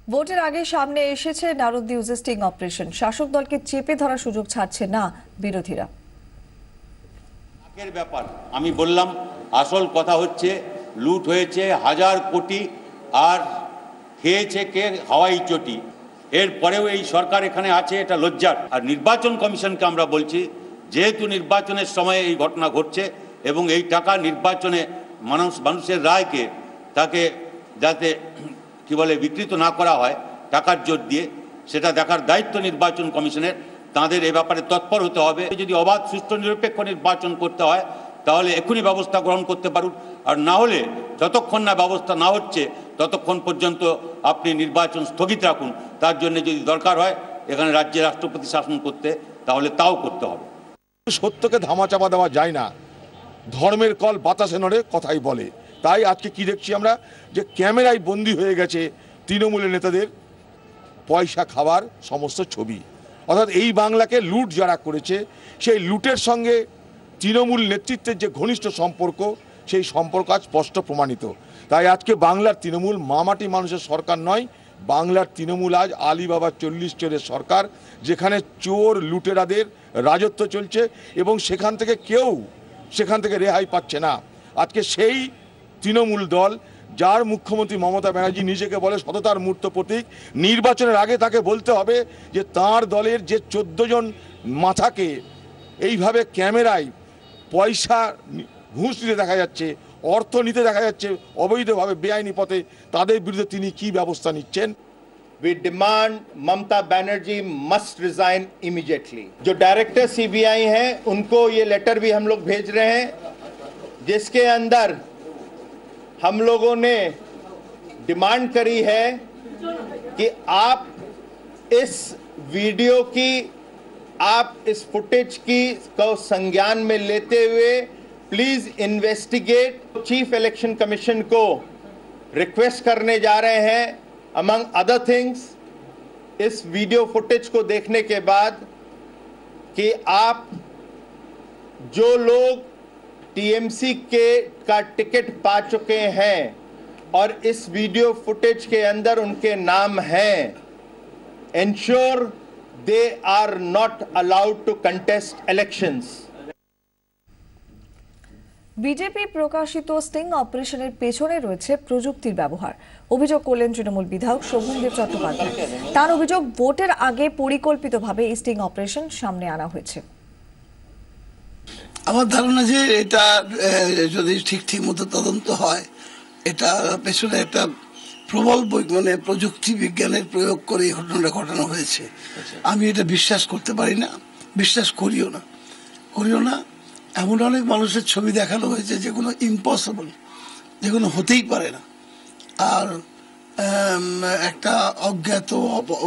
ভোটের আগে সামনে এসেছে নারদ ইউজের স্টিং অপারেশন। শাসক দলকে চেপে ধরার সুযোগ ছাড়ছে না বিরোধীরা। আগের ব্যাপার আমি বললাম, আসল কথা হচ্ছে লুট হয়েছে 1000 কোটি আর খেয়েছে কে হাওয়াই চটি। এরপরেও এই সরকার এখানে আছে, এটা লজ্জার। আর নির্বাচন কমিশনকে আমরা বলছি, যেহেতু নির্বাচনের সময় এই ঘটনা ঘটছে এবং এই টাকা নির্বাচনে মানুষের রায়কে তাকে যাতে কি বলে বিকৃত না করা হয় টাকার জোর দিয়ে, সেটা দেখার দায়িত্ব নির্বাচন কমিশনের। তাদের এ ব্যাপারে তৎপর হতে হবে। যদি অবাধ সুষ্ঠু নিরপেক্ষ নির্বাচন করতে হয় তাহলে এখনই ব্যবস্থা গ্রহণ করতে পারুন, আর না হলে যতক্ষণ না ব্যবস্থা না হচ্ছে ততক্ষণ পর্যন্ত আপনি নির্বাচন স্থগিত রাখুন। তার জন্য যদি দরকার হয় এখানে রাজ্যে রাষ্ট্রপতি শাসন করতে, তাহলে তাও করতে হবে। সত্যকে ধামাচাপা দেওয়া যায় না, ধর্মের কল বাতাসে নড়ে কথাই বলে। তাই আজকে কি দেখছি আমরা, যে ক্যামেরায় বন্দী হয়ে গেছে তৃণমূলের নেতাদের পয়সা খাওয়ার সমস্ত ছবি। অর্থাৎ এই বাংলাকে লুট যারা করেছে, সেই লুটের সঙ্গে তৃণমূল নেতৃত্বের যে ঘনিষ্ঠ সম্পর্ক, সেই সম্পর্ক আজ স্পষ্ট প্রমাণিত। তাই আজকে বাংলার তৃণমূল মামাটি মানুষের সরকার নয়, বাংলার তৃণমূল আজ আলিবাবা 40 চোরের সরকার, যেখানে চোর লুটেরাদের রাজত্ব চলছে এবং সেখান থেকে কেউ সেখান থেকে রেহাই পাচ্ছে না। আজকে সেই তৃণমূল দল, যার মুখ্যমন্ত্রী মমতা ব্যানার্জি নিজেকে বলে সততার মূর্ত প্রতীক, নির্বাচনের আগে তাকে বলতে হবে যে তার দলের যে 14 জন মাথাকে এইভাবে ক্যামেরায় পয়সা ঘুষ দিতে দেখা যাচ্ছে, অর্থ নিতে দেখা যাচ্ছে অবৈধভাবে বেআইনি পথে, তাদের বিরুদ্ধে তিনি কি ব্যবস্থা নিচ্ছেন। We demand Mamta Banerjee must resign immediately. जो डायरेक्टर सीबीआई हैं उनको ये लेटर भी हम लोग भेज रहे हैं, जिसके अंदर हम लोगों ने डिमांड करी है कि आप इस वीडियो की, आप इस फुटेज की को संज्ञान में लेते हुए please investigate. Chief election commission को रिक्वेस्ट करने जा रहे हैं अमंग अदर थिंग्स, इस वीडियो फुटेज को देखने के बाद कि आप जो लोग टीएमसी का टिकट पा चुके हैं और इस वीडियो फुटेज के अंदर उनके नाम हैं, ensure they are not allowed to contest elections. BJP প্রকাশিত স্টিং অপারেশনের পেছনে রয়েছে প্রযুক্তির ব্যবহার, অভিযোগ করলেন তৃণমূল বিধায়ক শোভনদেব চট্টোপাধ্যায়। তার অভিযোগ, ভোটের আগে পরিকল্পিতভাবে এই স্টিং অপারেশন সামনে আনা হয়েছে। আমার ধারণা যে এটা যদি ঠিক মতো তদন্ত হয়, এটা পেছনে একটা প্রবল মানে প্রযুক্তি বিজ্ঞানের প্রয়োগ করে এই ঘটনাটা ঘটানো হয়েছে। আমি এটা বিশ্বাস করতে পারি না, বিশ্বাস করিও না। এমন অনেক মানুষের ছবি দেখানো হয়েছে যেগুলো ইম্পসিবল, যেগুলো হতেই পারে না। আর একটা অজ্ঞাত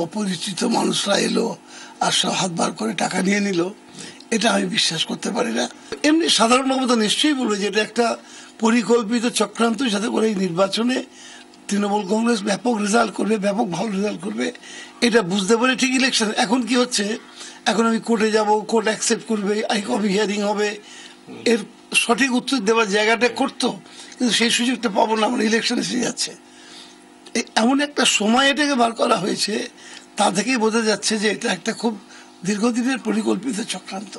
অপরিচিত মানুষরা এলো আর সব হাত বার করে টাকা নিয়ে নিল, এটা আমি বিশ্বাস করতে পারি না। এমনি সাধারণ মতো নিশ্চয়ই বলবে যে এটা একটা পরিকল্পিত চক্রান্ত, যাতে করে এই নির্বাচনে তৃণমূল কংগ্রেস ব্যাপক রেজাল্ট করবে, ব্যাপক ভালো রেজাল্ট করবে, এটা বুঝতে পারে। ঠিক ইলেকশন এখন কি হচ্ছে, এখন আমি কোর্টে যাব, কোর্ট অ্যাকসেপ্ট করবে, কবে হিয়ারিং হবে, এর সঠিক উত্তর দেওয়ার জায়গাটা করতো, কিন্তু সেই সুযোগটা পাবো না, আমরা ইলেকশন এসে যাচ্ছে। এমন একটা সময় এটাকে বার করা হয়েছে, তা থেকেই বোঝা যাচ্ছে যে এটা একটা খুব দীর্ঘদিনের পরিকল্পিত চক্রান্ত।